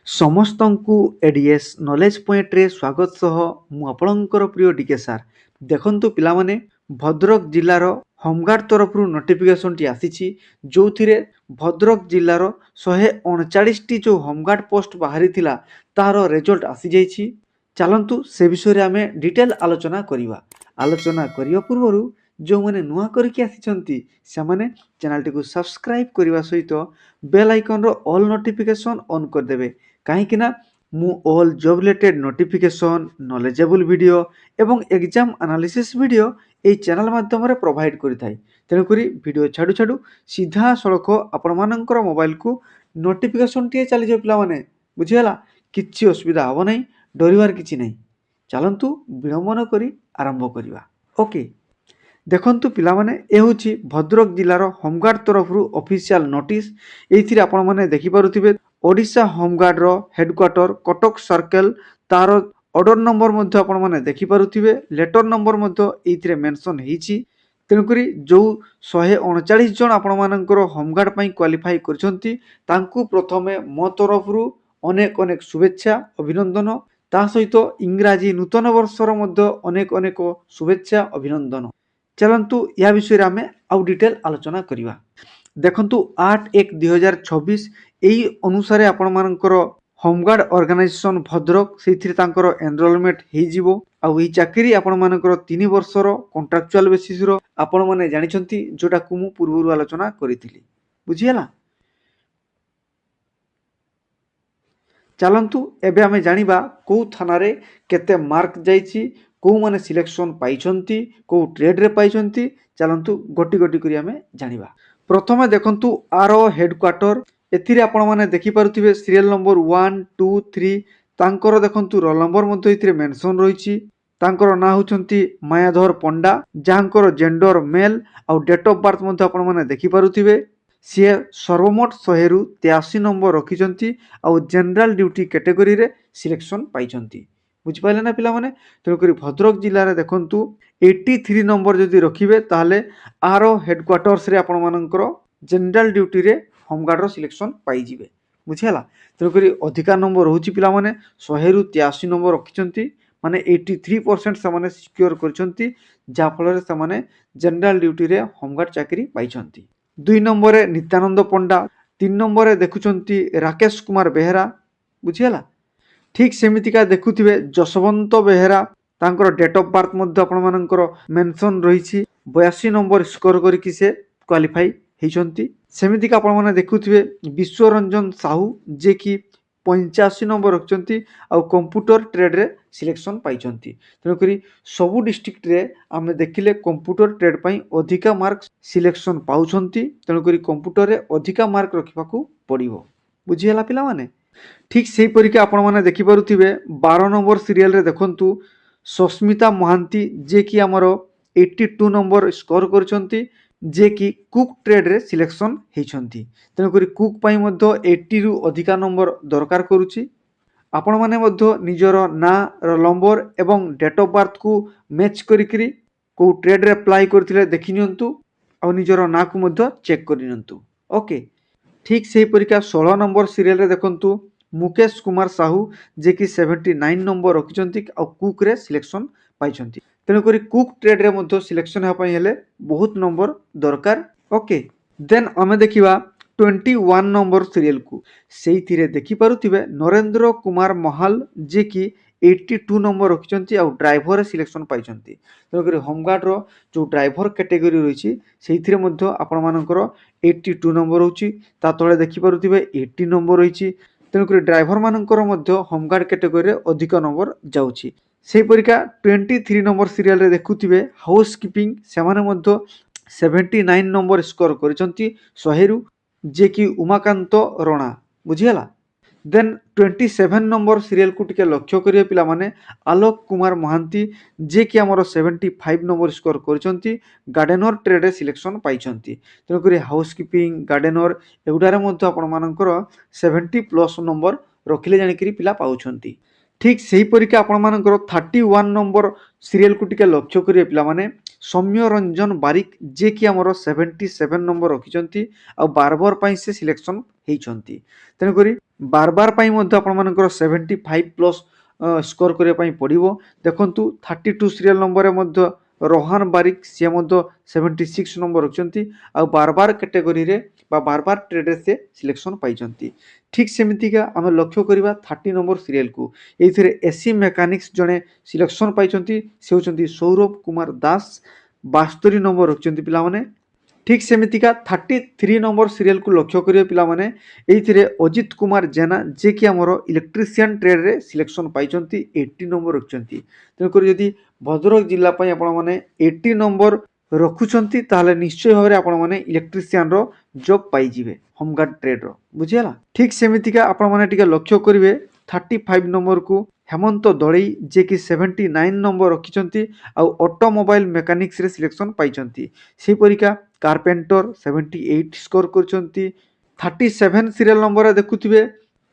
ସମସ୍ତଙ୍କୁ ADS knowledge ପଏଣ୍ଟରେ ସ୍ୱାଗତ ସହ ମୁଁ ଆପଣଙ୍କର ପ୍ରିୟ ଡିକେ ସାର୍। ଦେଖନ୍ତୁ ପିଲାମାନେ, ଭଦ୍ରକ ଜିଲ୍ଲାର ହୋମଗାର୍ଡ ତରଫରୁ ନୋଟିଫିକେସନଟି ଆସିଛି, ଯେଉଁଥିରେ ଭଦ୍ରକ ଜିଲ୍ଲାର 139ଟି ଯେଉଁ ହୋମଗାର୍ଡ ପୋଷ୍ଟ ବାହାରିଥିଲା ତାହାର ରେଜଲ୍ଟ ଆସିଯାଇଛି। ଚାଲନ୍ତୁ ସେ ବିଷୟରେ ଆମେ ଡିଟେଲ ଆଲୋଚନା କରିବା। ଆଲୋଚନା କରିବା ପୂର୍ବରୁ ଯେଉଁମାନେ ନୂଆ କରିକି ଆସିଛନ୍ତି ସେମାନେ ଚ୍ୟାନେଲଟିକୁ ସବସ୍କ୍ରାଇବ କରିବା ସହିତ ବେଲ୍ ଆଇକନର ଅଲ୍ ନୋଟିଫିକେସନ୍ ଅନ୍ କରିଦେବେ, କାହିଁକି ନା ମୁଁ all job related notification, knowledgeable video ଏବଂ ଏକ୍ଜାମ୍ ଆନାଲିସିସ୍ ଭିଡ଼ିଓ ଏହି ଚ୍ୟାନେଲ୍ ମାଧ୍ୟମରେ ପ୍ରୋଭାଇଡ଼ କରିଥାଏ। ତେଣୁକରି ଭିଡ଼ିଓ ଛାଡ଼ୁ ଛାଡ଼ୁ ସିଧାସଳଖ ଆପଣମାନଙ୍କର ମୋବାଇଲକୁ ନୋଟିଫିକେସନ୍ଟିଏ ଚାଲିଯିବ ପିଲାମାନେ, ବୁଝିଗଲା? କିଛି ଅସୁବିଧା ହେବ ନାହିଁ, ଡରିବାର କିଛି ନାହିଁ। ଚାଲନ୍ତୁ ବିଳମ୍ବ ନ କରି ଆରମ୍ଭ କରିବା। ଓକେ, ଦେଖନ୍ତୁ ପିଲାମାନେ, ଏ ହେଉଛି ଭଦ୍ରକ ଜିଲ୍ଲାର ହୋମଗାର୍ଡ ତରଫରୁ ଅଫିସିଆଲ ନୋଟିସ୍। ଏଇଥିରେ ଆପଣମାନେ ଦେଖିପାରୁଥିବେ ଓଡ଼ିଶା ହୋମଗାର୍ଡର ହେଡକ୍ୱାର୍ଟର କଟକ ସର୍କେଲ, ତାର ଅର୍ଡର ନମ୍ବର ମଧ୍ୟ ଆପଣମାନେ ଦେଖିପାରୁଥିବେ, ଲେଟର ନମ୍ବର ମଧ୍ୟ ଏଇଥିରେ ମେନସନ୍ ହେଇଛି। ତେଣୁକରି ଯେଉଁ 139 ଜଣ ଆପଣମାନଙ୍କର ହୋମଗାର୍ଡ ପାଇଁ କ୍ୱାଲିଫାଇ କରିଛନ୍ତି ତାଙ୍କୁ ପ୍ରଥମେ ମୋ ତରଫରୁ ଅନେକ ଅନେକ ଶୁଭେଚ୍ଛା, ଅଭିନନ୍ଦନ। ତା ସହିତ ଇଂରାଜୀ ନୂତନ ବର୍ଷର ମଧ୍ୟ ଅନେକ ଅନେକ ଶୁଭେଚ୍ଛା, ଅଭିନନ୍ଦନ। ଚାଲନ୍ତୁ ଏହା ବିଷୟରେ ଆମେ ଆଉ ଡିଟେଲ ଆଲୋଚନା କରିବା। ଦେଖନ୍ତୁ 8/1/2026 ଏହି ଅନୁସାରେ ଆପଣମାନଙ୍କର ହୋମଗାର୍ଡ ଅର୍ଗାନାଇଜେସନ ଭଦ୍ରକ, ସେଇଥିରେ ତାଙ୍କର ଏନରୋଲମେଣ୍ଟ ହେଇଯିବ। ଆଉ ଏହି ଚାକିରି ଆପଣମାନଙ୍କର 3 ବର୍ଷର କଣ୍ଟ୍ରାକ୍ଚୁଆଲ ବେସିସର ଆପଣମାନେ ଜାଣିଛନ୍ତି, ଯୋଉଟାକୁ ମୁଁ ପୂର୍ବରୁ ଆଲୋଚନା କରିଥିଲି। ବୁଝିହେଲା? ଚାଲନ୍ତୁ ଏବେ ଆମେ ଜାଣିବା କେଉଁ ଥାନାରେ କେତେ ମାର୍କ ଯାଇଛି, କେଉଁମାନେ ସିଲେକ୍ସନ ପାଇଛନ୍ତି, କେଉଁ ଟ୍ରେଡରେ ପାଇଛନ୍ତି। ଚାଲନ୍ତୁ ଗୋଟି ଗୋଟି କରି ଆମେ ଜାଣିବା। ପ୍ରଥମେ ଦେଖନ୍ତୁ ଆର ହେଡକ୍ୱାର୍ଟର, ଏଥିରେ ଆପଣମାନେ ଦେଖିପାରୁଥିବେ ସିରିଏଲ ନମ୍ବର 1, 2, 3, ତାଙ୍କର ଦେଖନ୍ତୁ ରୋଲ ନମ୍ବର ମଧ୍ୟ ଏଥିରେ ମେନସନ୍ ରହିଛି। ତାଙ୍କର ନାଁ ହେଉଛନ୍ତି ମାୟାଧର ପଣ୍ଡା, ଯାହାଙ୍କର ଜେଣ୍ଡର ମେଲ୍, ଆଉ ଡେଟ୍ ଅଫ୍ ବାର୍ଥ ମଧ୍ୟ ଆପଣମାନେ ଦେଖିପାରୁଥିବେ। ସିଏ ସର୍ବମୋଟ 100ରୁ 83 ନମ୍ବର ରଖିଛନ୍ତି, ଆଉ ଜେନେରାଲ ଡ୍ୟୁଟି କ୍ୟାଟେଗୋରୀରେ ସିଲେକ୍ସନ ପାଇଛନ୍ତି। ବୁଝିପାରିଲେ ନା ପିଲାମାନେ? ତେଣୁକରି ଭଦ୍ରକ ଜିଲ୍ଲାରେ ଦେଖନ୍ତୁ 83 ନମ୍ବର ଯଦି ରଖିବେ ତାହେଲେ ଆର ହେଡକ୍ୱାର୍ଟର୍ସରେ ଆପଣମାନଙ୍କର ଜେନେରାଲ ଡ୍ୟୁଟିରେ ହୋମଗାର୍ଡର ସିଲେକ୍ସନ ପାଇଯିବେ। ବୁଝିହେଲା? ତେଣୁକରି ଅଧିକା ନମ୍ବର ରହୁଛି ପିଲାମାନେ, 100ରୁ 83 ନମ୍ବର ରଖିଛନ୍ତି, ମାନେ 83% ସେମାନେ ସିକ୍ୟୁର କରିଛନ୍ତି, ଯାହାଫଳରେ ସେମାନେ ଜେନେରାଲ ଡ୍ୟୁଟିରେ ହୋମଗାର୍ଡ ଚାକିରି ପାଇଛନ୍ତି। 2 ନମ୍ବରରେ ନିତ୍ୟାନନ୍ଦ ପଣ୍ଡା, 3 ନମ୍ବରରେ ଦେଖୁଛନ୍ତି ରାକେଶ କୁମାର ବେହେରା। ବୁଝିହେଲା? ଠିକ୍ ସେମିତିକା ଦେଖୁଥିବେ ଯଶବନ୍ତ ବେହେରା, ତାଙ୍କର ଡେଟ୍ ଅଫ୍ ବାର୍ଥ ମଧ୍ୟ ଆପଣମାନଙ୍କର ମେନସନ୍ ରହିଛି। 82 ନମ୍ବର ସ୍କୋର କରିକି ସେ କ୍ୱାଲିଫାଇ ହେଇଛନ୍ତି। ସେମିତିକା ଆପଣମାନେ ଦେଖୁଥିବେ ବିଶ୍ୱରଞ୍ଜନ ସାହୁ, ଯିଏକି 85 ନମ୍ବର ରଖିଛନ୍ତି, ଆଉ କମ୍ପ୍ୟୁଟର ଟ୍ରେଡରେ ସିଲେକ୍ସନ ପାଇଛନ୍ତି। ତେଣୁକରି ସବୁ ଡିଷ୍ଟ୍ରିକ୍ଟରେ ଆମେ ଦେଖିଲେ କମ୍ପ୍ୟୁଟର ଟ୍ରେଡ୍ ପାଇଁ ଅଧିକା ମାର୍କ ସିଲେକ୍ସନ ପାଉଛନ୍ତି। ତେଣୁକରି କମ୍ପ୍ୟୁଟରରେ ଅଧିକା ମାର୍କ ରଖିବାକୁ ପଡ଼ିବ। ବୁଝିହେଲା ପିଲାମାନେ? ଠିକ୍ ସେହିପରିକା ଆପଣମାନେ ଦେଖିପାରୁଥିବେ 12 ନମ୍ବର ସିରିଏଲରେ ଦେଖନ୍ତୁ ସସ୍ମିତା ମହାନ୍ତି, ଯିଏକି ଆମର 82 ନମ୍ବର ସ୍କୋର କରିଛନ୍ତି, ଯିଏକି କୁକ୍ ଟ୍ରେଡରେ ସିଲେକ୍ସନ ହେଇଛନ୍ତି। ତେଣୁକରି କୁକ୍ ପାଇଁ ମଧ୍ୟ 80ରୁ ଅଧିକା ନମ୍ବର ଦରକାର କରୁଛି। ଆପଣମାନେ ମଧ୍ୟ ନିଜର ନାଁ, ରୋଲ ନମ୍ବର ଏବଂ ଡେଟ୍ ଅଫ୍ ବାର୍ଥକୁ ମ୍ୟାଚ୍ କରିକିରି କେଉଁ ଟ୍ରେଡରେ ଆପ୍ଲାଏ କରିଥିଲେ ଦେଖିନିଅନ୍ତୁ, ଆଉ ନିଜର ନାଁକୁ ମଧ୍ୟ ଚେକ୍ କରିନିଅନ୍ତୁ। ଓକେ, ଠିକ୍ ସେହିପରିକା 16 ନମ୍ବର ସିରିଏଲରେ ଦେଖନ୍ତୁ ମୁକେଶ କୁମାର ସାହୁ, ଯିଏକି 79 ନମ୍ବର ରଖିଛନ୍ତି, ଆଉ କୁକ୍ରେ ସିଲେକ୍ସନ ପାଇଛନ୍ତି। ତେଣୁକରି କୁକ୍ ଟ୍ରେଡରେ ମଧ୍ୟ ସିଲେକ୍ସନ ହେବା ପାଇଁ ହେଲେ ବହୁତ ନମ୍ବର ଦରକାର। ଓକେ, ଦେନ୍ ଆମେ ଦେଖିବା 21 ନମ୍ବର ସିରିଏଲକୁ। ସେଇଥିରେ ଦେଖିପାରୁଥିବେ ନରେନ୍ଦ୍ର କୁମାର ମହାଲ, ଯିଏକି 82 ନମ୍ବର ରଖିଛନ୍ତି, ଆଉ ଡ୍ରାଇଭରରେ ସିଲେକ୍ସନ ପାଇଛନ୍ତି। ତେଣୁକରି ହୋମଗାର୍ଡର ଯେଉଁ ଡ୍ରାଇଭର କ୍ୟାଟେଗୋରୀ ରହିଛି ସେଇଥିରେ ମଧ୍ୟ ଆପଣମାନଙ୍କର 82 ନମ୍ବର ରହୁଛି। ତା ତଳେ ଦେଖିପାରୁଥିବେ 80 ନମ୍ବର ରହିଛି। ତେଣୁକରି ଡ୍ରାଇଭରମାନଙ୍କର ମଧ୍ୟ ହୋମଗାର୍ଡ କ୍ୟାଟେଗୋରୀରେ ଅଧିକ ନମ୍ବର ଯାଉଛି। ସେହିପରିକା 23 ନମ୍ବର ସିରିଏଲରେ ଦେଖୁଥିବେ ହାଉସ୍ କିପିଂ, ସେମାନେ ମଧ୍ୟ 79 ନମ୍ବର ସ୍କୋର କରିଛନ୍ତି 100ରୁ, ଯିଏକି ଉମାକାନ୍ତ ରଣା। ବୁଝିହେଲା? ଦେନ୍ 27 ନମ୍ବର ସିରିଏଲକୁ ଟିକେ ଲକ୍ଷ୍ୟ କରିବେ ପିଲାମାନେ, ଆଲୋକ କୁମାର ମହାନ୍ତି, ଯିଏକି ଆମର 75 ନମ୍ବର ସ୍କୋର କରିଛନ୍ତି, ଗାର୍ଡେନର ଟ୍ରେଡରେ ସିଲେକ୍ସନ ପାଇଛନ୍ତି। ତେଣୁକରି ହାଉସ୍ କିପିଂ, ଗାର୍ଡେନର ଏଗୁଡ଼ାରେ ମଧ୍ୟ ଆପଣମାନଙ୍କର 70+ ନମ୍ବର ରଖିଲେ ଜାଣିକିରି ପିଲା ପାଉଛନ୍ତି। ଠିକ୍ ସେହିପରିକା ଆପଣମାନଙ୍କର 31 ନମ୍ବର ସିରିଏଲକୁ ଟିକେ ଲକ୍ଷ୍ୟ କରିବେ ପିଲାମାନେ, ସୌମ୍ୟ ରଞ୍ଜନ ବାରିକ, ଯିଏକି ଆମର 77 ନମ୍ବର ରଖିଛନ୍ତି, ଆଉ ବାରବର ପାଇଁ ସେ ସିଲେକ୍ସନ ହେଇଛନ୍ତି। ତେଣୁକରି ବାରବାର ପାଇଁ ମଧ୍ୟ ଆପଣମାନଙ୍କର 75+ ସ୍କୋର କରିବା ପାଇଁ ପଡ଼ିବ। ଦେଖନ୍ତୁ 32 ସିରିଏଲ ନମ୍ବରରେ ମଧ୍ୟ ରୋହାନ ବାରିକ ସିଏ ମଧ୍ୟ 76 ନମ୍ବର ରଖିଛନ୍ତି ଆଉ ବାରବାର କ୍ୟାଟେଗୋରୀରେ ବା ବାରବାର ଟ୍ରେଡ୍ରେ ସେ ସିଲେକ୍ସନ୍ ପାଇଛନ୍ତି। ଠିକ୍ ସେମିତିକା ଆମେ ଲକ୍ଷ୍ୟ କରିବା 30 ନମ୍ବର ସିରିଏଲକୁ। ଏଇଥିରେ ଏସି ମେକାନିକ୍ସ ଜଣେ ସିଲେକ୍ସନ୍ ପାଇଛନ୍ତି, ସେ ହେଉଛନ୍ତି ସୌରଭ କୁମାର ଦାସ, 72 ନମ୍ବର ରଖିଛନ୍ତି ପିଲାମାନେ। ଠିକ୍ ସେମିତିକା 33 ନମ୍ବର ସିରିଏଲକୁ ଲକ୍ଷ୍ୟ କରିବେ ପିଲାମାନେ। ଏଇଥିରେ ଅଜିତ କୁମାର ଜେନା ଯିଏକି ଆମର ଇଲେକ୍ଟ୍ରିସିଆନ୍ ଟ୍ରେଡ୍ରେ ସିଲେକ୍ସନ୍ ପାଇଛନ୍ତି, 80 ନମ୍ବର ରଖିଛନ୍ତି। ତେଣୁକରି ଯଦି ଭଦ୍ରକ ଜିଲ୍ଲା ପାଇଁ ଆପଣମାନେ 80 ନମ୍ବର ରଖୁଛନ୍ତି ତାହେଲେ ନିଶ୍ଚୟ ଭାବରେ ଆପଣମାନେ ଇଲେକ୍ଟ୍ରିସିଆନ୍ର ଜବ୍ ପାଇଯିବେ ହୋମଗାର୍ଡ଼ ଟ୍ରେଡ୍ର। ବୁଝିହେଲା? ଠିକ୍ ସେମିତିକା ଆପଣମାନେ ଟିକେ ଲକ୍ଷ୍ୟ କରିବେ 35 ନମ୍ବରକୁ ହେମନ୍ତ ଦଳେଇ ଯିଏକି 79 ନମ୍ବର ରଖିଛନ୍ତି ଆଉ ଅଟୋମୋବାଇଲ ମେକାନିକ୍ସରେ ସିଲେକ୍ସନ୍ ପାଇଛନ୍ତି। ସେହିପରିକା କାର୍ପେଣ୍ଟର 78 ସ୍କୋର କରିଛନ୍ତି। 37 ସିରିଏଲ ନମ୍ବରରେ ଦେଖୁଥିବେ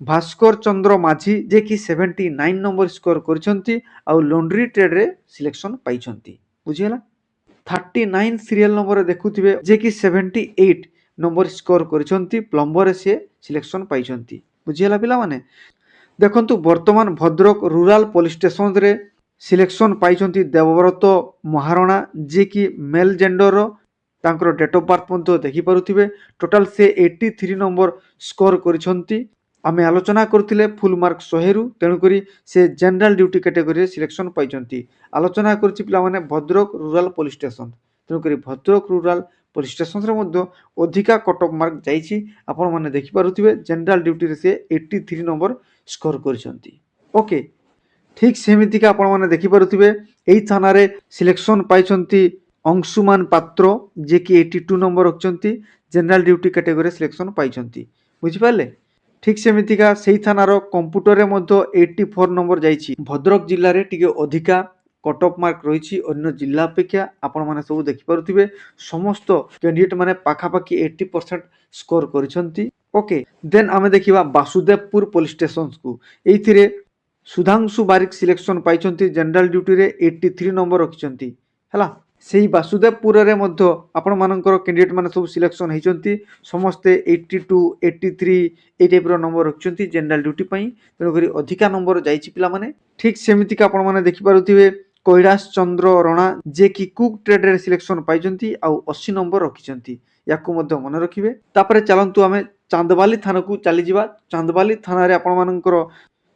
ଭାସ୍କର ଚନ୍ଦ୍ର ମାଝୀ ଯିଏକି 79 ନମ୍ବର ସ୍କୋର କରିଛନ୍ତି ଆଉ ଲଣ୍ଡ୍ରି ଟ୍ରେଡ୍ରେ ସିଲେକ୍ସନ୍ ପାଇଛନ୍ତି। ବୁଝିହେଲା? 39 ସିରିଏଲ ନମ୍ବରରେ ଦେଖୁଥିବେ ଯିଏକି 78 ନମ୍ବର ସ୍କୋର କରିଛନ୍ତି, ପ୍ଲମ୍ବରରେ ସିଏ ସିଲେକ୍ସନ୍ ପାଇଛନ୍ତି। ବୁଝିହେଲା ପିଲାମାନେ? ଦେଖନ୍ତୁ ବର୍ତ୍ତମାନ ଭଦ୍ରକ ରୁରାଲ ପୋଲିସ ଷ୍ଟେସନରେ ସିଲେକ୍ସନ୍ ପାଇଛନ୍ତି ଦେବବ୍ରତ ମହାରଣା ଯିଏକି ମେଲ୍ ଜେଣ୍ଡରର। ତାଙ୍କର ଡେଟ୍ ଅଫ୍ ବାର୍ଥ ମଧ୍ୟ ଦେଖିପାରୁଥିବେ। ଟୋଟାଲ ସେ 83 ନମ୍ବର ସ୍କୋର କରିଛନ୍ତି। ଆମେ ଆଲୋଚନା କରୁଥିଲେ ଫୁଲ୍ ମାର୍କ 100ରୁ, ତେଣୁକରି ସେ ଜେନେରାଲ ଡ୍ୟୁଟି କ୍ୟାଟେଗୋରୀରେ ସିଲେକ୍ସନ୍ ପାଇଛନ୍ତି। ଆଲୋଚନା କରୁଛି ପିଲାମାନେ ଭଦ୍ରକ ରୁରାଲ ପୋଲିସ ଷ୍ଟେସନ, ତେଣୁକରି ଭଦ୍ରକ ରୁରାଲ ପୋଲିସ ଷ୍ଟେସନରେ ମଧ୍ୟ ଅଧିକା କଟ୍ ଅଫ୍ ମାର୍କ ଯାଇଛି। ଆପଣମାନେ ଦେଖିପାରୁଥିବେ ଜେନେରାଲ ଡ୍ୟୁଟିରେ ସେ 83 ନମ୍ବର ସ୍କୋର କରିଛନ୍ତି। ଓକେ, ଠିକ୍ ସେମିତିକା ଆପଣମାନେ ଦେଖିପାରୁଥିବେ ଏହି ଥାନାରେ ସିଲେକ୍ସନ୍ ପାଇଛନ୍ତି ଅଂଶୁମାନ ପାତ୍ର ଯିଏକି 82 ନମ୍ବର ରଖିଛନ୍ତି, ଜେନେରାଲ ଡ୍ୟୁଟି କ୍ୟାଟେଗୋରୀରେ ସିଲେକ୍ସନ୍ ପାଇଛନ୍ତି। ବୁଝିପାରିଲେ? ଠିକ୍ ସେମିତିକା ସେହି ଥାନାର କମ୍ପ୍ୟୁଟରରେ ମଧ୍ୟ 84 ନମ୍ବର ଯାଇଛି। ଭଦ୍ରକ ଜିଲ୍ଲାରେ ଟିକେ ଅଧିକା କଟ୍ ଅଫ୍ ମାର୍କ ରହିଛି ଅନ୍ୟ ଜିଲ୍ଲା ଅପେକ୍ଷା। ଆପଣମାନେ ସବୁ ଦେଖିପାରୁଥିବେ ସମସ୍ତ କ୍ୟାଣ୍ଡିଡେଟ୍ ମାନେ ପାଖାପାଖି 80% ସ୍କୋର କରିଛନ୍ତି। ଓକେ, ଦେନ୍ ଆମେ ଦେଖିବା ବାସୁଦେବପୁର ପୋଲିସ ଷ୍ଟେସନକୁ। ଏଇଥିରେ ସୁଧାଂଶୁ ବାରିକ ସିଲେକ୍ସନ୍ ପାଇଛନ୍ତି, ଜେନେରାଲ ଡ୍ୟୁଟିରେ 83 ନମ୍ବର ରଖିଛନ୍ତି। ହେଲା, ସେହି ବାସୁଦେବପୁରରେ ମଧ୍ୟ ଆପଣମାନଙ୍କର କ୍ୟାଣ୍ଡିଡେଟ୍ ମାନେ ସବୁ ସିଲେକ୍ସନ୍ ହେଇଛନ୍ତି। ସମସ୍ତେ 82, 83 ଏଇ ଟାଇପ୍ର ନମ୍ବର ରଖିଛନ୍ତି ଜେନେରାଲ ଡ୍ୟୁଟି ପାଇଁ। ତେଣୁକରି ଅଧିକା ନମ୍ବର ଯାଇଛି ପିଲାମାନେ। ଠିକ୍ ସେମିତିକା ଆପଣମାନେ ଦେଖିପାରୁଥିବେ କୈଳାସ ଚନ୍ଦ୍ର ରଣା ଯିଏକି କୁକ୍ ଟ୍ରେଡ୍ରେ ସିଲେକ୍ସନ୍ ପାଇଛନ୍ତି ଆଉ 80 ନମ୍ବର ରଖିଛନ୍ତି। ୟାକୁ ମଧ୍ୟ ମନେ ରଖିବେ। ତାପରେ ଚାଲନ୍ତୁ ଆମେ ଚାନ୍ଦବାଲି ଥାନାକୁ ଚାଲିଯିବା। ଚାନ୍ଦବାଲି ଥାନାରେ ଆପଣମାନଙ୍କର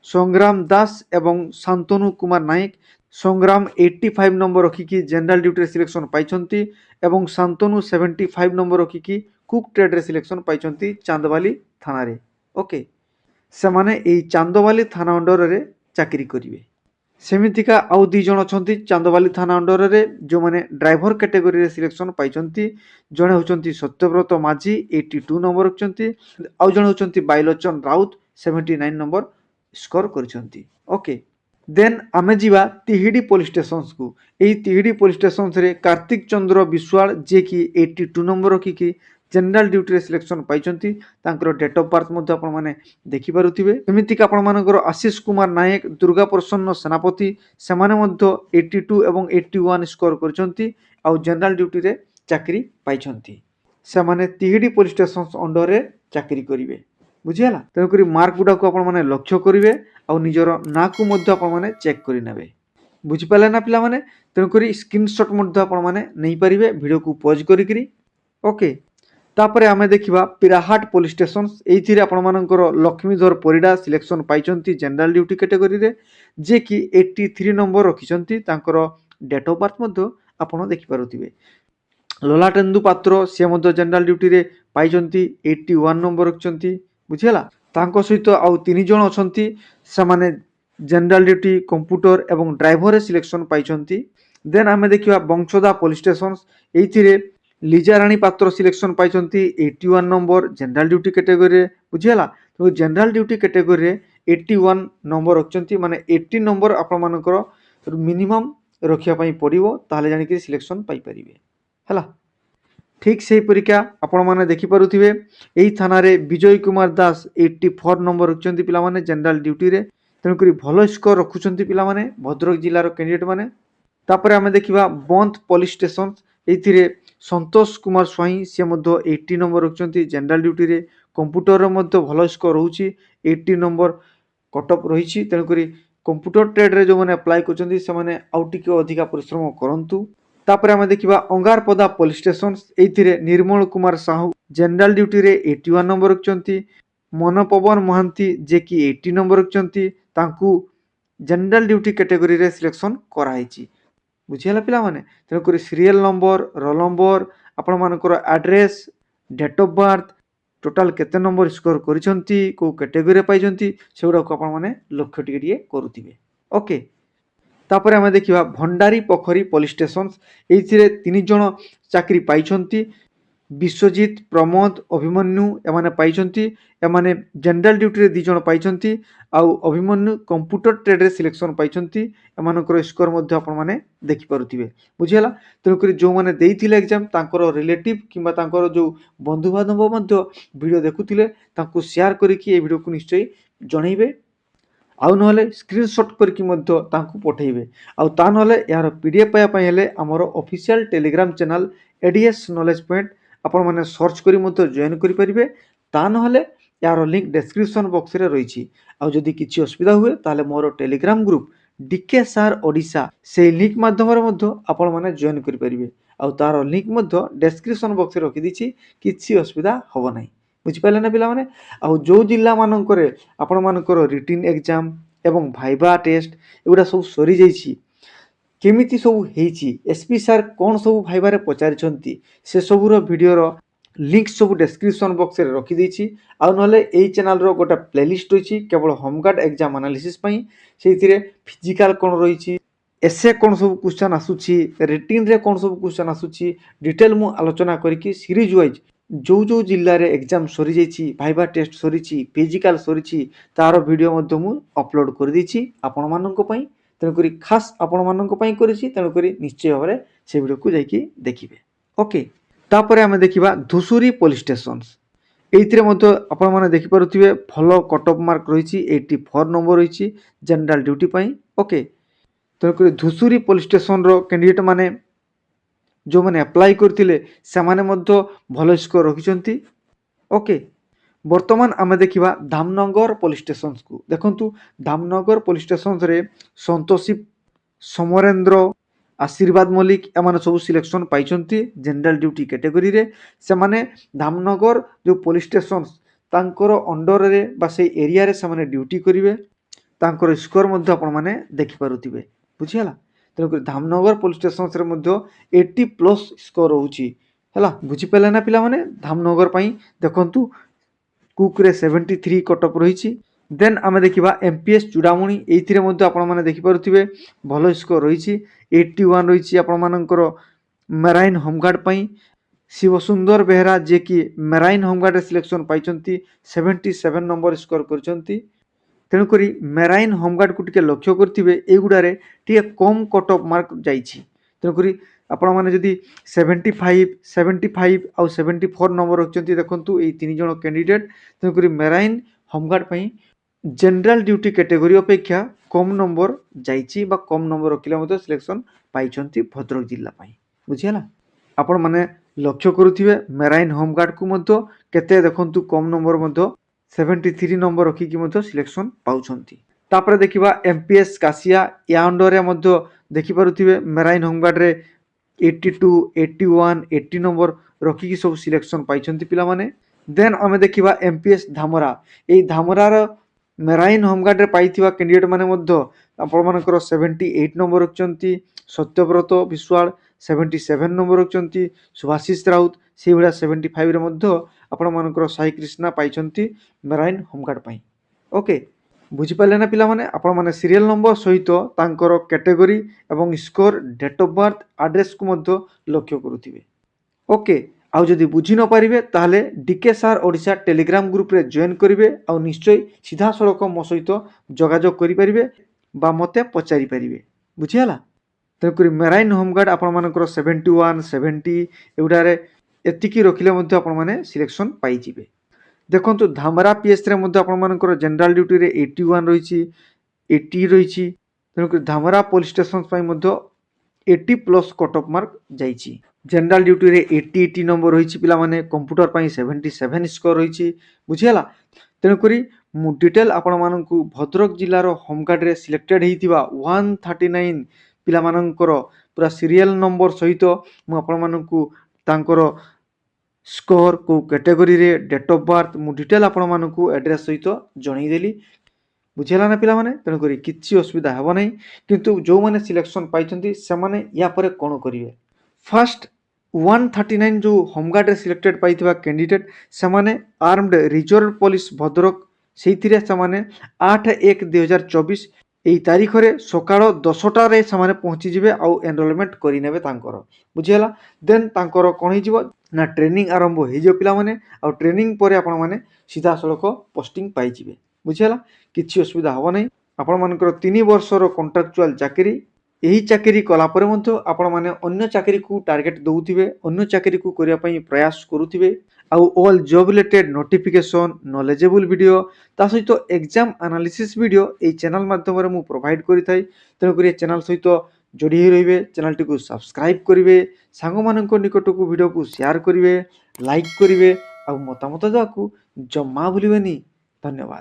ସଂଗ୍ରାମ ଦାସ ଏବଂ ଶାନ୍ତନୁ କୁମାର ନାୟକ। ସଂଗ୍ରାମ 85 ନମ୍ବର ରଖିକି ଜେନେରାଲ ଡ୍ୟୁଟିରେ ସିଲେକ୍ସନ୍ ପାଇଛନ୍ତି ଏବଂ ଶାନ୍ତନୁ 75 ନମ୍ବର ରଖିକି କୁକ୍ ଟ୍ରେଡ୍ରେ ସିଲେକ୍ସନ୍ ପାଇଛନ୍ତି ଚାନ୍ଦବାଲି ଥାନାରେ। ଓକେ, ସେମାନେ ଏହି ଚାନ୍ଦବାଲି ଥାନା ଅଣ୍ଡରରେ ଚାକିରି କରିବେ। ସେମିତିକା ଆଉ 2 ଜଣ ଅଛନ୍ତି ଚାନ୍ଦବାଲି ଥାନା ଅଣ୍ଡରରେ ଯେଉଁମାନେ ଡ୍ରାଇଭର କ୍ୟାଟେଗୋରୀରେ ସିଲେକ୍ସନ୍ ପାଇଛନ୍ତି। ଜଣେ ହେଉଛନ୍ତି ସତ୍ୟବ୍ରତ ମାଝୀ 82 ନମ୍ବର ରଖିଛନ୍ତି, ଆଉ ଜଣେ ହେଉଛନ୍ତି ବାଇଲୋଚନ ରାଉତ 79 ନମ୍ବର ସ୍କୋର କରିଛନ୍ତି। ଓକେ, ଦେନ୍ ଆମେ ଯିବା ତିହିଡ଼ି ପୋଲିସ ଷ୍ଟେସନକୁ। ଏହି ତିହିଡ଼ି ପୋଲିସ ଷ୍ଟେସନରେ କାର୍ତ୍ତିକ ଚନ୍ଦ୍ର ବିଶ୍ୱାଳ ଯିଏକି 82 ନମ୍ବର ରଖିକି ଜେନେରାଲ ଡ୍ୟୁଟିରେ ସିଲେକ୍ସନ୍ ପାଇଛନ୍ତି। ତାଙ୍କର ଡେଟ୍ ଅଫ୍ ବାର୍ଥ ମଧ୍ୟ ଆପଣମାନେ ଦେଖିପାରୁଥିବେ। ଏମିତିକି ଆପଣମାନଙ୍କର ଆଶିଷ କୁମାର ନାୟକ, ଦୁର୍ଗା ପ୍ରସନ୍ନ ସେନାପତି, ସେମାନେ ମଧ୍ୟ 82 ଏବଂ 81 ସ୍କୋର କରିଛନ୍ତି ଆଉ ଜେନେରାଲ ଡ୍ୟୁଟିରେ ଚାକିରି ପାଇଛନ୍ତି। ସେମାନେ ତିହିଡ଼ି ପୋଲିସ ଷ୍ଟେସନ ଅଣ୍ଡରରେ ଚାକିରି କରିବେ। ବୁଝିହେଲା? ତେଣୁକରି ମାର୍କ ଗୁଡ଼ାକୁ ଆପଣମାନେ ଲକ୍ଷ୍ୟ କରିବେ ଆଉ ନିଜର ନାଁକୁ ମଧ୍ୟ ଆପଣମାନେ ଚେକ୍ କରିନେବେ। ବୁଝିପାରିଲେ ନା ପିଲାମାନେ? ତେଣୁକରି ସ୍କ୍ରିନଶଟ୍ ମଧ୍ୟ ଆପଣମାନେ ନେଇପାରିବେ ଭିଡ଼ିଓକୁ ପଜ୍ କରିକିରି। ଓକେ, ତାପରେ ଆମେ ଦେଖିବା ପିରାହାଟ ପୋଲିସ ଷ୍ଟେସନ। ଏଇଥିରେ ଆପଣମାନଙ୍କର ଲକ୍ଷ୍ମୀଧର ପରିଡ଼ା ସିଲେକ୍ସନ୍ ପାଇଛନ୍ତି ଜେନେରାଲ ଡ୍ୟୁଟି କ୍ୟାଟେଗୋରୀରେ, ଯିଏକି 83 ନମ୍ବର ରଖିଛନ୍ତି। ତାଙ୍କର ଡେଟ୍ ଅଫ୍ ବାର୍ଥ ମଧ୍ୟ ଆପଣ ଦେଖିପାରୁଥିବେ। ଲଲାଟେନ୍ଦୁ ପାତ୍ର ସିଏ ମଧ୍ୟ ଜେନେରାଲ ଡ୍ୟୁଟିରେ ପାଇଛନ୍ତି, 81 ନମ୍ବର ରଖିଛନ୍ତି। ବୁଝିହେଲା? ତାଙ୍କ ସହିତ ଆଉ 3 ଜଣ ଅଛନ୍ତି, ସେମାନେ ଜେନେରାଲ ଡ୍ୟୁଟି, କମ୍ପ୍ୟୁଟର ଏବଂ ଡ୍ରାଇଭରରେ ସିଲେକ୍ସନ୍ ପାଇଛନ୍ତି। ଦେନ୍ ଆମେ ଦେଖିବା ବଂଶଦା ପୋଲିସ ଷ୍ଟେସନ। ଏଇଥିରେ ଲିଜାରାଣୀ ପାତ୍ର ସିଲେକ୍ସନ୍ ପାଇଛନ୍ତି 81 ନମ୍ବର ଜେନେରାଲ ଡ୍ୟୁଟି କ୍ୟାଟେଗୋରୀରେ। ବୁଝିହେଲା? ତ ଜେନେରାଲ ଡ୍ୟୁଟି କ୍ୟାଟେଗୋରୀରେ 81 ନମ୍ବର ରଖିଛନ୍ତି, ମାନେ 80 ନମ୍ବର ଆପଣମାନଙ୍କର ମିନିମମ୍ ରଖିବା ପାଇଁ ପଡ଼ିବ, ତାହେଲେ ଜାଣିକି ସିଲେକ୍ସନ୍ ପାଇପାରିବେ। ହେଲା, ଠିକ୍ ସେହିପରିକା ଆପଣମାନେ ଦେଖିପାରୁଥିବେ ଏହି ଥାନାରେ ବିଜୟ କୁମାର ଦାସ 84 ନମ୍ବର ରଖିଛନ୍ତି ପିଲାମାନେ ଜେନେରାଲ ଡ୍ୟୁଟିରେ। ତେଣୁକରି ଭଲ ସ୍କୋର ରଖୁଛନ୍ତି ପିଲାମାନେ ଭଦ୍ରକ ଜିଲ୍ଲାର କ୍ୟାଣ୍ଡିଡେଟ୍ ମାନେ। ତାପରେ ଆମେ ଦେଖିବା ବନ୍ଦ ପୋଲିସ ଷ୍ଟେସନ। ଏଇଥିରେ ସନ୍ତୋଷ କୁମାର ସ୍ୱାଇଁ ସିଏ ମଧ୍ୟ 80 ନମ୍ବର ରଖିଛନ୍ତି ଜେନେରାଲ ଡ୍ୟୁଟିରେ। कंप्यूटर मध्य भल स्कोर रोचे 80 नंबर कटअप रही। तेणुक कंप्यूटर ट्रेड जो मैंने अप्लाई कर आउ टिके अधिका परिश्रम करूँ। तापर आम देखा अंगारपदा पुलिस स्टेशन ये निर्मल कुमार साहू जनरल ड्यूटी रे 81 नंबर रखिंट। मनपवन महांती जे कि 80 नंबर रखिंट जनरल ड्यूटी कैटेगरी रे सिलेक्शन कराई। बुझीगला पिला माने। तेणुक सीरियल नंबर रोल नंबर आपण मानकर address date of birth total केते नंबर स्कोर करिसंती को कैटेगरी पाइजंती सेगुडा को आपण माने लक्ष्य टिके करूथिबे। ओके तापर आम देखा भंडारी पोखरी पुलिस स्टेशन ये 3 जन चाकरी पाई। विश्वजीत प्रमोद अभिमन्यु एमाने पाइछंती। एमाने जनरल ड्यूटी रे 2 जन पाइछंती। आउ अभिमन्यु कंप्यूटर ट्रेड रे सिलेक्शन पाइछंती। एमानकर स्कोर मध्य आपण माने देखि पारुथिबे। बुझियला। तेणुक जो माने देइथिले एग्जाम तांकर रिलेटिव किंबा तांकर जो बंधु बांधव मध्य वीडियो देखुथिले तांको शेयर करिकि ए वीडियो को निश्चय जणैबे। आउ नहले स्क्रीनशॉट करके मध्य तांको पठेइबे। आउ ता नहले यार पीडीएफ पाया पय हेले हमर official Telegram channel ADS knowledge point आपण माने सर्च करी मध्य जॉइन करि परिबे। ता नहले यार लिंक डिस्क्रिप्शन बॉक्स रे रहिछि। आउ जदि किछि असुविधा हुए ताले मोर telegram group DK sir Odisha से लिंक माध्यम रे मध्य आपण माने जॉइन करि परिबे। आउ तार लिंक मध्य डिस्क्रिप्शन बॉक्स रे रखि दिछि। किछि असुविधा होबो नै। बुझिपाले ना पिला माने। आउ जो जिल्ला मानकरे आपण मानकर रिटन एग्जाम एवं भाइबा टेस्ट एगुडा सब सरी जाइछि केमिति सब हेछि एसपी सर कौन सब भाइबारे पचारिछंती से सबुर वीडियोर लिंक सब डिस्क्रिप्शन बॉक्स रे रखि देछि। आउ नहले एई चैनल रो गोटा प्लेलिस्ट होछि केवल होमगार्ड एग्जाम एनालिसिस पई। सेइथिरे फिजिकल कोन रहिछि एसे कौन सब क्वेश्चन आसुछि रिटन रे कौन सब क्वेश्चन आसुछि डिटेल मु आलोचना करिकि सीरीज वाइज जो जिल्ला रे एग्जाम सरी जाइछि भाइबा टेस्ट सरीछि फिजिकल सरीछि तार वीडियो मध्य मु अपलोड कर देछि आपण माननक पई। तेणुक खास आपण माननक पई करिछि। तेणुक निश्चय भाव से वीडियो को जाइकि देखिबे। ओके तापर आमे देखिबा धुसुरी पुलिस स्टेशन एइथिरे मध्य आपण माने देखि पारुथिबे भलो कटअप मार्क रहिछि 84 नंबर रहिछि जनरल ड्यूटी पई। ओके तेणुक धुसुरी पुलिस स्टेशन रो कैंडिडेट माने जो मैंने अप्लाई करथिले से माने मध्य भलो स्कोर रखिछंती। ओके वर्तमान आमे देखिबा धामनगर पुलिस स्टेशन को देखंतु धामनगर पुलिस स्टेशन रे संतोषी समरेंद्र आशीर्वाद मलिक एमाने सब सिलेक्शन पाइछंती जनरल ड्यूटी कैटेगरी रे। से माने धामनगर जो पुलिस स्टेशन तांकर अंडर रे बा से एरिया रे से माने ड्यूटी करिवे तांकर स्कोर मध्य आपण माने देखि पारुथिबे। बुझियला। तेणुक धामनगर पुलिस स्टेशन रे मध्य 80+ स्कोर रोची है। बुझीपारे ना पिला माने धामनगर पई देखंतु कुक रे 73 कटअप रही। देन आमे देखिबा एमपीएस चूड़ामणि एइथिरे मध्य आपण माने देखि पारुथिबे भलो स्कोर रही 81 रही। आपण मानकर मेराइन होमगार्ड पई शिवसुंदर बेहरा जे कि मेराइन होमगार्ड रे सिलेक्शन पाइछंती 77 नंबर स्कोर करछंती। तेणुक मेराइन होमगार्ड को टिके लक्ष्य करेंगे एगुड़े टे कम कटअप मार्क जाइछि। तेणुक आपण मैंने जदि 75 75 आउ 74 नंबर रखिंट देखूँ ये 3 जन कैंडिडेट। तेणुक मेराइन होमगार्ड पई जनरल ड्यूटी कैटेगरी अपेक्षा कम नंबर जाइछि बा कम नंबर रखिले मते सिलेक्शन पाइछंती भद्रक जिल्ला पई। बुझियला। आपण माने लक्ष्य करुथिबे मेराइन होमगार्ड को मध्य केते देखंतु कम नंबर मध्य 73 नंबर रखिकी मध्य सिलेक्शन पाउछंती। तापर देखिबा एमपीएस कासिया या अंडर रे मध्य देखि पारुथिबे मेराइन होमगार्ड रे 82 81 80 नंबर रखिकी सब सिलेक्शन पाइछंती पिला माने। देन आमे देखिबा एमपीएस धामरा ए धामरार मेराइन होमगार्ड रे पाइथिबा कैंडिडेट माने मध्य आपण मानकर 78 नंबर रखचंती। सत्यव्रत विश्वाल 77 नंबर रखचंती। सुभाषिष राउत से भलिया 75 रे मध्य आपण मानकर साई कृष्णा पाइछंती मेराइन होमगार्ड पई। ओके बुझिपाले ना पिला माने आपण माने सीरियल नंबर सहित तांकर कैटेगरी एवं score date of birth address को मध्य लक्ष्य करुथिबे। ओके आउ जदि बुझी न पारिबे ताहले DK sir Odisha Telegram group रे जॉइन करिवे। आउ निश्चय सीधा सड़क मो सहित जोगाजोग करि परिबे बा मते पचारि परिबे। बुझियाला। तेणुक मेराइन होमगार्ड आपण मानकर 71 70 एगुडारे एतिकी रखिले मध्य आपण माने सिलेक्शन पाई जिवे। देखंतु धामरा पीएस रे मध्य आपण मानकर जनरल ड्यूटी रे 81 रहिछि 80 रहिछि। तेणुक धामरा पुलिस स्टेशन पई मध्य 80+ कटअप मार्क जाइछि। जनरल ड्यूटी रे 80 नंबर रही पिलाने कंप्यूटर पर 77 स्कोर रही बुझीगला तेणुक मु डिटेल आपण मानू भद्रक जिलार होमगार्ड रे सिलेक्टेड होता 139 पिला मानकर पूरा सीरियल नंबर सहित मुझे स्कोर को कैटेगरी रे डेट ऑफ बर्थ मु डिटेल आपण मानू एड्रेस सहित जनईदेली बुझेगा ना पिला माने तेणुक किसी असुविधा हे ना किंतु जो मैंने सिलेक्शन पाई से या कौन करेंगे फास्ट 139 जो होमगार्ड रे सिलेक्टेड पाई कैंडिडेट से माने आर्म्ड रिजर्व पुलिस भद्रक से 8/1/2024 यही तारीख में सकाळ 10टारे से पहुँचीजे आउ एनरोलमेंट करेंगे बुझीगला देन तांकर कौन हो ना ट्रेनिंग आरंभ हो पिला माने आउ ट्रेनिंग पर आपण माने सीधा सड़क पोस्टिंग पाइबे बुझीगला किसी असुविधा हे ना आपण मानकर 3 वर्षर कॉन्ट्रैक्चुअल चाकरी यही चाकरी कलापर आपण मैंने अन्य चाकरी को टार्गेट दौथे अन्य चाकरी को करने प्रयास करुवे आउ all job related notification knowledgeable video ता सहित एग्जाम एनालिसिस वीडियो ये चैनल माध्यम मु प्रोवाइड करि थाई तेणुक चैनल सहित जोड़ी रहिबे चैनल टी को सब्सक्राइब करिवे सांग मानक निकट को वीडियो को शेयर करिवे लाइक करिवे आ मतामत देवाकू जम्मा भूलिबेनी धन्यवाद।